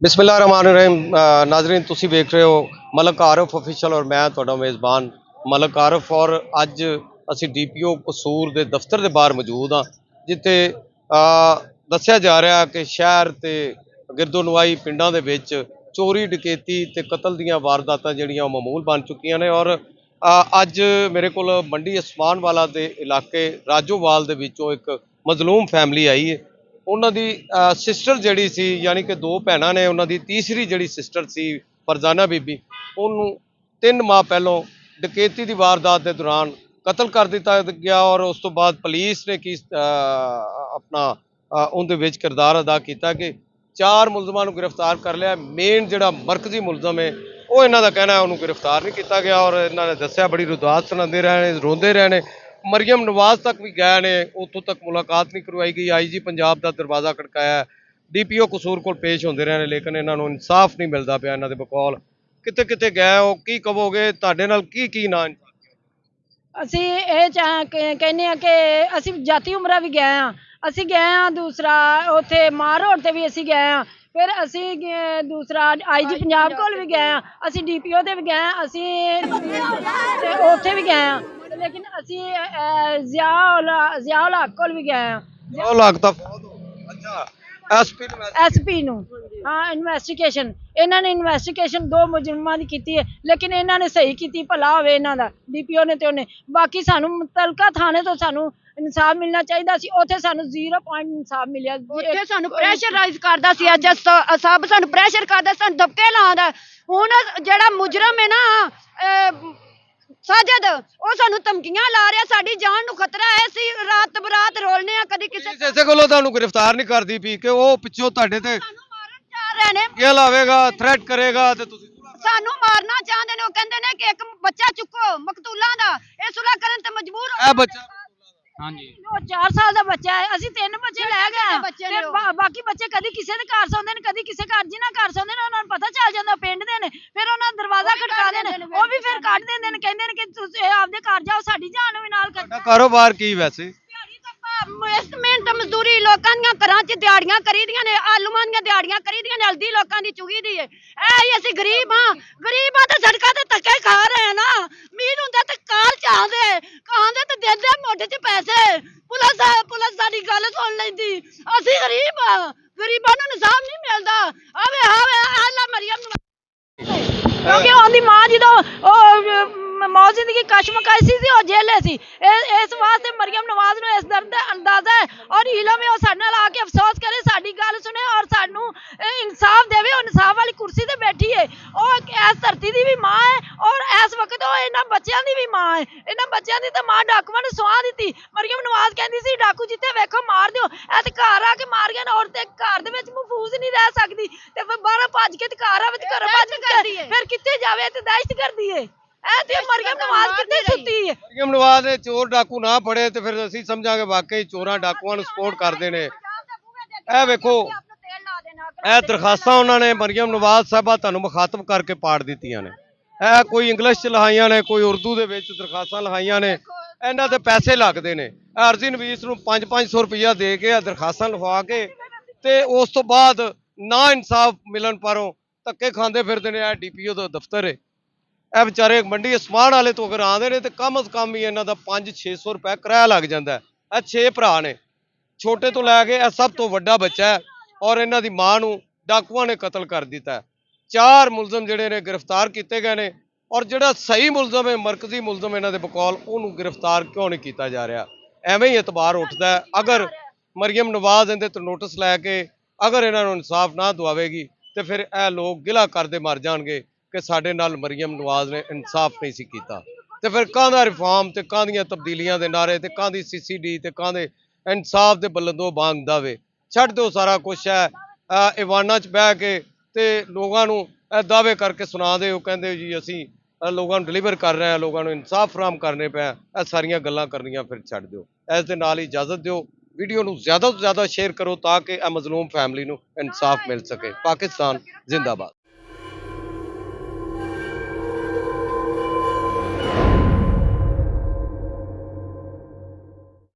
बिस्मिल्लाहिर्रहमानिर्रहीम नाजरीन तुसी वेख रहे हो मलक आरफ ऑफिशियल और मैं ਤੁਹਾਡਾ मेज़बान मलक आरफ और ਅੱਜ ਅਸੀਂ ਡੀਪੀਓ ਕਸੂਰ ਦੇ ਦਫ਼ਤਰ ਦੇ ਬਾਹਰ ਮੌਜੂਦ ਹਾਂ ਜਿੱਥੇ ਦੱਸਿਆ ਜਾ ਰਿਹਾ ਕਿ ਸ਼ਹਿਰ ਤੇ ਗਿਰਦੋਨਵਾਈ ਪਿੰਡਾਂ ਦੇ ਵਿੱਚ ਚੋਰੀ ਡਕੈਤੀ ਤੇ ਕਤਲ ਦੀਆਂ ਵਾਰਦਾਤਾਂ ਜਿਹੜੀਆਂ ਮਾਮੂਲ ਬਣ ਚੁੱਕੀਆਂ ਨੇ ਔਰ ਅੱਜ ਮੇਰੇ ਕੋਲ ਮੰਡੀ ਉਸਮਾਨ ਵਾਲਾ ਦੇ ਇਲਾਕੇ ਰਾਜੋਵਾਲ ਦੇ ਵਿੱਚੋਂ ਇੱਕ ਮਜ਼ਲੂਮ ਫੈਮਿਲੀ ਆਈ ਹੈ। ਉਹਨਾਂ ਦੀ ਸਿਸਟਰ ਜਿਹੜੀ ਸੀ ਯਾਨੀ ਕਿ ਦੋ ਭੈਣਾਂ ਨੇ, ਉਹਨਾਂ ਦੀ ਤੀਸਰੀ ਜਿਹੜੀ ਸਿਸਟਰ ਸੀ ਫਰਜ਼ਾਨਾ ਬੀਬੀ, ਉਹਨੂੰ 3 ਮਾਹ ਪਹਿਲੋਂ ਡਕੈਤੀ ਦੀ ਵਾਰਦਾਤ ਦੇ ਦੌਰਾਨ ਕਤਲ ਕਰ ਦਿੱਤਾ ਗਿਆ ਔਰ ਉਸ ਤੋਂ ਬਾਅਦ ਪੁਲਿਸ ਨੇ ਕੀ ਆਪਣਾ ਉਹਦੇ ਵਿੱਚ ਕਿਰਦਾਰ ਅਦਾ ਕੀਤਾ ਕਿ 4 ਮੁਲਜ਼ਮਾਂ ਨੂੰ ਗ੍ਰਿਫਤਾਰ ਕਰ ਲਿਆ। ਮੇਨ ਜਿਹੜਾ ਮਰਕਜ਼ੀ ਮੁਲਜ਼ਮ ਹੈ ਉਹ ਇਹਨਾਂ ਦਾ ਕਹਿਣਾ ਹੈ ਉਹਨੂੰ ਗ੍ਰਿਫਤਾਰ ਨਹੀਂ ਕੀਤਾ ਗਿਆ ਔਰ ਇਹਨਾਂ ਨੇ ਦੱਸਿਆ ਬੜੀ ਰੁਦਾਤ ਸੁਣਾਉਂਦੇ ਰਹੇ ਨੇ, ਰੋਂਦੇ ਰਹੇ ਨੇ। ਮਰੀਮ ਨਵਾਜ਼ ਤੱਕ ਵੀ ਗਏ ਨੇ, ਉੱਥੋਂ ਤੱਕ ਮੁਲਾਕਾਤ ਨਹੀਂ ਕਰਵਾਈ ਗਈ। ਆਈਜੀ ਪੰਜਾਬ ਦਾ ਦਰਵਾਜ਼ਾ ਖੜਕਾਇਆ, ਡੀਪੀਓ ਕਸੂਰ ਕੋਲ ਪੇਸ਼ ਹੁੰਦੇ ਰਹੇ ਨੇ ਲੇਕਿਨ ਇਹਨਾਂ ਨੂੰ ਇਨਸਾਫ ਨਹੀਂ ਮਿਲਦਾ ਪਿਆ। ਇਹਨਾਂ ਦੇ ਬਕੌਲ ਕਿਤੇ ਕਿਤੇ ਗਏ ਹੋ, ਕੀ ਕਹੋਗੇ? ਤੁਹਾਡੇ ਨਾਲ ਕੀ ਨਾ ਅਸੀਂ ਇਹ ਕਹਿੰਦੇ ਆ ਕਿ ਅਸੀਂ ਜਾਤੀ ਉਮਰਾ ਵੀ ਗਏ ਆ, ਅਸੀਂ ਗਏ ਆ ਦੂਸਰਾ ਉੱਥੇ ਮਾਰ ਰੋਡ ਤੇ ਵੀ ਅਸੀਂ ਗਏ ਆ, ਫਿਰ ਅਸੀਂ ਦੂਸਰਾ ਆਈਜੀ ਪੰਜਾਬ ਕੋਲ ਵੀ ਗਏ ਆ, ਅਸੀਂ ਡੀਪੀਓ ਤੇ ਵੀ ਗਏ ਆ, ਅਸੀਂ ਉੱਥੇ ਵੀ ਗਏ ਆ ਲੇਕਿਨ ਅਸੀਂ ਜ਼ਿਆਉਲ ਹਕ ਕੋਲ ਵੀ ਗਏ ਆ। ਐਸਪੀ ਨੂੰ ਹਾਂ ਇਨਵੈਸਟੀਗੇਸ਼ਨ ਇਹਨਾਂ ਨੇ ਇਨਵੈਸਟੀਗੇਸ਼ਨ 2 ਮੁਜਰਮਾਂ ਦੀ ਕੀਤੀ ਹੈ ਲੇਕਿਨ ਇਹਨਾਂ ਨੇ ਸਹੀ ਕੀਤੀ, ਭਲਾ ਹੋਵੇ ਇਹਨਾਂ ਦਾ ਡੀਪੀਓ ਨੇ ਤੇ ਉਹਨੇ। ਬਾਕੀ ਸਾਨੂੰ ਮੁਤਲਕਾ ਥਾਣੇ ਤੋਂ ਸਾਨੂੰ ਇਨਸਾਫ ਮਿਲਣਾ ਚਾਹੀਦਾ ਸੀ, ਉੱਥੇ ਸਾਨੂੰ 0 ਪੁਆਇੰਟ ਇਨਸਾਫ ਮਿਲਿਆ। ਉੱਥੇ ਸਾਨੂੰ ਪ੍ਰੈਸ਼ਰਾਈਜ਼ ਕਰਦਾ ਸੀ, ਅੱਜ ਸਭ ਸਾਨੂੰ ਪ੍ਰੈਸ਼ਰ ਕਰਦਾ, ਸਾਨੂੰ ਧੱਕੇ ਲਾਉਂਦਾ। ਹੁਣ ਜਿਹੜਾ ਮੁਜਰਮ ਹੈ ਨਾ ਸਾਜਦ, ਉਹ ਸਾਨੂੰ ਧਮਕੀਆਂ ਲਾ ਰਿਹਾ, ਸਾਡੀ ਜਾਨ ਨੂੰ ਖਤਰਾ ਹੈ। ਅਸੀਂ ਰਾਤ ਬਰਾਤ ਰੋਲਨੇ ਆ, ਕਦੀ ਕਿਸੇ ਕੋਲੋਂ ਤੁਹਾਨੂੰ ਗ੍ਰਿਫਤਾਰ ਨਹੀਂ ਕਰਦੀ ਪਈ ਕਿ ਉਹ ਪਿੱਛੋਂ ਤੁਹਾਡੇ ਤੇ ਸਾਨੂੰ ਮਾਰਨ ਚਾਹ ਰਹੇ ਨੇ, ਕੀ ਲਾਵੇਗਾ, ਥ੍ਰੈਟ ਕਰੇਗਾ ਤੇ ਤੁਸੀਂ ਸਾਨੂੰ ਮਾਰਨਾ ਚਾਹੁੰਦੇ ਨੇ। ਉਹ ਕਹਿੰਦੇ ਨੇ ਕਿ ਇੱਕ ਬੱਚਾ ਚੁੱਕੋ ਮਕਤੂਲਾਂ ਦਾ, ਇਹ ਸੁਲ੍ਹਾ ਕਰਨ ਤੇ ਮਜਬੂਰ ਹੋ। ਇਹ ਬੱਚਾ ਹਾਂਜੀ ਉਹ 4 ਸਾਲ ਦਾ ਬੱਚਾ ਹੈ, ਅਸੀਂ 3 ਬੱਚੇ ਲੈ ਗਏ ਤੇ ਬਾਕੀ ਬੱਚੇ ਕਦੀ ਕਿਸੇ ਦੇ ਘਰ ਸੌਂਦੇ ਨੇ, ਕਦੀ ਕਿਸੇ ਘਰ ਜਿਹਨਾਂ ਘਰ ਸੌਂਦੇ ਨੇ ਉਹਨਾਂ ਨੂੰ ਪਤਾ ਚੱਲ ਜਾਂਦਾ ਪਿੰਡ ਦੇ ਨੇ, ਫਿਰ ਉਹਨਾਂ ਦਾ ਦਰਵਾਜ਼ਾ ਖੜਕਾਉਂਦੇ ਨੇ, ਉਹ ਵੀ ਫਿਰ ਕੱਢ ਦਿੰਦੇ ਨੇ, ਕਹਿੰਦੇ ਨੇ ਕਿ ਤੁਸੀਂ ਆਪਦੇ ਘਰ ਜਾਓ, ਸਾਡੀ ਜਾਨ ਨੂੰ ਵੀ ਨਾਲ ਤੁਹਾਡਾ ਕਾਰੋਬਾਰ ਕੀ ਵੈਸੇ? ਮਿਹਨਤ ਮਜ਼ਦੂਰੀ ਲੋਕਾਂ ਦੀਆਂ ਘਰਾਂ 'ਚ ਦਿਹਾੜੀਆਂ ਕਰੀਦੀਆਂ ਨੇ, ਆਲੂਆਂ ਦੀਆਂ ਦਿਹਾੜੀਆਂ ਕਰੀਦੀਆਂ ਨੇ, ਹਲਦੀ ਲੋਕਾਂ ਦੀ ਚੁਗੀ ਦੀ ਹੈ। ਇਹ ਅਸੀਂ ਗਰੀਬ ਆ ਤੇ ਸੜਕਾਂ ਤੇ ਧੱਕੇ ਖਾ ਰਹੇ ਆ ਨਾ। ਮੀਰ ਹੁੰਦਾ ਤੇ ਕਾਰ ਚਾਹਦੇ ਕਾਂਦੇ ਤੇ ਦਿੰਦੇ ਮੋਢੇ 'ਚ ਪੈਸੇ, ਪੁਲਿਸ ਸਾਡੀ ਗੱਲ ਸੁਣ ਲੈਂਦੀ। ਅਸੀਂ ਗਰੀਬ ਆ, ਗਰੀਬਾਂ ਨੂੰ ਇਨਸਾਫ ਨਹੀਂ ਮਿਲਦਾ। ਆਵੇ ਆਲਾ ਮਰੀਮ ਕਿਉਂਕਿ ਉਹਦੀ ਮਾਂ ਜਦੋਂ ਉਹ ਮੌਤ ਜ਼ਿੰਦਗੀ ਕਸ਼ਮਕਸ਼ ਸੀ ਉਹ ਜੇਲੇ ਸੀ, ਇਸ ਵਾਸਤੇ ਮਰੀਮ ਨਵਾਜ਼ ਨੂੰ ਇਸ ਦਰਦ ਦਾ ਅੰਦਾਜ਼ਾ ਹੈ ਔਰ ਇਲਮ ਹੈ। ਉਹ ਸਾਡੇ ਨਾਲ ਆ ਕੇ ਅਫਸੋਸ ਕਰੇ, ਸਾਡੀ ਗੱਲ ਸੁਣੇ ਔਰ ਸਾਨੂੰ ਇਨਸਾਫ ਦੇਵੇ। ਉਹ ਇਨਸਾਫ ਵਾਲੀ ਕੁਰਸੀ ਤੇ ਬੈਠੀ ਹੈ, ਉਹ ਇਸ ਧਰਤੀ ਦੀ ਵੀ ਮਾਂ ਹੈ ਔਰ ਇਸ ਵਕਤ ਉਹ ਇਹਨਾਂ ਬੱਚਿਆਂ ਦੀ ਵੀ ਮਾਂ ਹੈ। ਇਹਨਾਂ ਬੱਚਿਆਂ ਦੀ ਤਾਂ ਮਾਂ ਡਾਕੂਆਂ ਨੂੰ ਸੁਆਹ ਦਿੱਤੀ। ਮਰੀਮ ਨਵਾਜ਼ ਕਹਿੰਦੀ ਸੀ ਡਾਕੂ ਜਿੱਥੇ ਵੇਖੋ ਮਾਰ ਦਿਓ, ਇਹ ਤੇ ਘਰ ਆ ਕੇ ਮਾਰ ਗਿਆ ਨਾ। ਔਰਤ ਘਰ ਦੇ ਵਿੱਚ ਮਹਿਫੂਜ਼ ਨਹੀਂ ਰਹਿ ਸਕਦੀ ਤੇ ਫਿਰ ਬਾਹਰ ਭੱਜ ਕੇ ਤੇ ਘਰ ਵਿੱਚ ਘਰ ਭੱਜ ਕੇ ਫਿਰ ਕਿੱਥੇ ਜਾਵੇ ਤੇ ਦਹਿਸ਼ਤ ਕਰਦੀ ਹੈ। ਮਰੀਮ ਨਵਾਜ਼ ਕਿੱਥੇ ਸੁੱਤੀ ਹੈ? ਮਰੀਮ ਨਵਾਜ਼ ਨੇ ਚੋਰ ਡਾਕੂ ਨਾ ਫੜੇ ਤੇ ਫਿਰ ਅਸੀਂ ਸਮਝਾਂਗੇ ਵਾਕਈ ਚੋਰਾਂ ਡਾਕੂਆਂ ਨੂੰ ਸਪੋਰਟ ਕਰਦੇ ਨੇ। ਇਹ ਵੇਖੋ ਇਹ ਦਰਖਾਸਤਾਂ ਉਹਨਾਂ ਨੇ ਮਰੀਮ ਨਵਾਜ਼ ਸਾਹਿਬਾ ਤੁਹਾਨੂੰ ਮੁਖਾਤਬ ਕਰਕੇ ਪਾੜ ਦਿੱਤੀਆਂ ਨੇ। ਇਹ ਕੋਈ ਇੰਗਲਿਸ਼ ਚ ਲਿਖਾਈਆਂ ਨੇ, ਕੋਈ ਉਰਦੂ ਦੇ ਵਿੱਚ ਦਰਖਾਸਤਾਂ ਲਿਖਾਈਆਂ ਨੇ। ਇਹਨਾਂ ਦੇ ਪੈਸੇ ਲੱਗਦੇ ਨੇ। ਅਰਜ਼ੀ ਨਵੀਸ ਨੂੰ 500 ਰੁਪਈਆ ਦੇ ਕੇ ਦਰਖਾਸਤਾਂ ਲਿਖਵਾ ਕੇ ਤੇ ਉਸ ਤੋਂ ਬਾਅਦ ਨਾ ਇਨਸਾਫ ਮਿਲਣ ਪਰੋਂ ਧੱਕੇ ਖਾਂਦੇ ਫਿਰਦੇ ਨੇ। ਇਹ ਡੀਪੀਓ ਦਾ ਦਫ਼ਤਰ ਹੈ। ਇਹ ਵਿਚਾਰੇ ਮੰਡੀ ਉਸਮਾਨ ਵਾਲੇ ਤੋਂ ਅਗਰ ਆਉਂਦੇ ਨੇ ਤੇ ਕਮ ਅਜ਼ ਕਮ ਹੀ ਇਹਨਾਂ ਦਾ 500-600 ਰੁਪਏ ਕਿਰਾਇਆ ਲੱਗ ਜਾਂਦਾ ਹੈ। ਇਹ 6 ਭਰਾ ਨੇ, ਛੋਟੇ ਤੋਂ ਲੈ ਕੇ ਇਹ ਸਭ ਤੋਂ ਵੱਡਾ ਬੱਚਾ ਹੈ ਔਰ ਇਹਨਾਂ ਦੀ ਮਾਂ ਨੂੰ ਡਾਕੂਆਂ ਨੇ ਕਤਲ ਕਰ ਦਿੱਤਾ ਹੈ। 4 ਮੁਲਜ਼ਮ ਜਿਹੜੇ ਨੇ ਗ੍ਰਿਫਤਾਰ ਕੀਤੇ ਗਏ ਨੇ ਔਰ ਜਿਹੜਾ ਸਹੀ ਮੁਲਜ਼ਮ ਹੈ, ਮਰਕਜ਼ੀ ਮੁਲਜ਼ਮ ਇਹਨਾਂ ਦੇ ਬਕੌਲ, ਉਹਨੂੰ ਗ੍ਰਿਫਤਾਰ ਕਿਉਂ ਨਹੀਂ ਕੀਤਾ ਜਾ ਰਿਹਾ? ਐਵੇਂ ਹੀ ਇਤਬਾਰ ਉੱਠਦਾ ਹੈ। ਅਗਰ ਮਰੀਮ ਨਵਾਜ਼ ਇਹਦੇ ਤੋਂ ਨੋਟਿਸ ਲੈ ਕੇ ਅਗਰ ਇਹਨਾਂ ਨੂੰ ਇਨਸਾਫ ਨਾ ਦਵਾਵੇਗੀ ਤੇ ਫਿਰ ਇਹ ਲੋਕ ਗਿਲਾ ਕਰਦੇ ਮਰ ਜਾਣਗੇ ਕਿ ਸਾਡੇ ਨਾਲ ਮਰੀਮ ਨਵਾਜ਼ ਨੇ ਇਨਸਾਫ ਨਹੀਂ ਸੀ ਕੀਤਾ। ਤੇ ਫਿਰ ਕਾਹਦਾ ਰਿਫਾਰਮ ਤੇ ਕਾਹਦੀਆਂ ਤਬਦੀਲੀਆਂ ਦੇ ਨਾਰੇ ਤੇ ਕਾਹਦੀ CCD ਤੇ ਕਾਹਦੇ ਇਨਸਾਫ ਦੇ ਬਲੰਦੋ ਬਾਂਗ ਦਾਵੇ। ਛੱਡ ਦਿਓ ਸਾਰਾ ਕੁਛ ਹੈ। ਇਵਾਨਾਂ 'ਚ ਬਹਿ ਕੇ ਤੇ ਲੋਕਾਂ ਨੂੰ ਇਹ ਦਾਅਵੇ ਕਰਕੇ ਸੁਣਾ ਦਿਓ, ਕਹਿੰਦੇ ਜੀ ਅਸੀਂ ਲੋਕਾਂ ਨੂੰ ਡਿਲੀਵਰ ਕਰ ਰਹੇ ਹਾਂ, ਲੋਕਾਂ ਨੂੰ ਇਨਸਾਫ ਫਰਾਹਮ ਕਰਨੇ ਪਿਆ। ਇਹ ਸਾਰੀਆਂ ਗੱਲਾਂ ਕਰਨੀਆਂ ਫਿਰ ਛੱਡ ਦਿਓ। ਇਸ ਦੇ ਨਾਲ ਹੀ ਇਜਾਜ਼ਤ ਦਿਓ, ਵੀਡੀਓ ਨੂੰ ਜ਼ਿਆਦਾ ਤੋਂ ਜ਼ਿਆਦਾ ਸ਼ੇਅਰ ਕਰੋ ਤਾਂ ਕਿ ਇਹ ਮਜ਼ਲੂਮ ਫੈਮਿਲੀ ਨੂੰ ਇਨਸਾਫ ਮਿਲ ਸਕੇ। ਪਾਕਿਸਤਾਨ ਜ਼ਿੰਦਾਬਾਦ।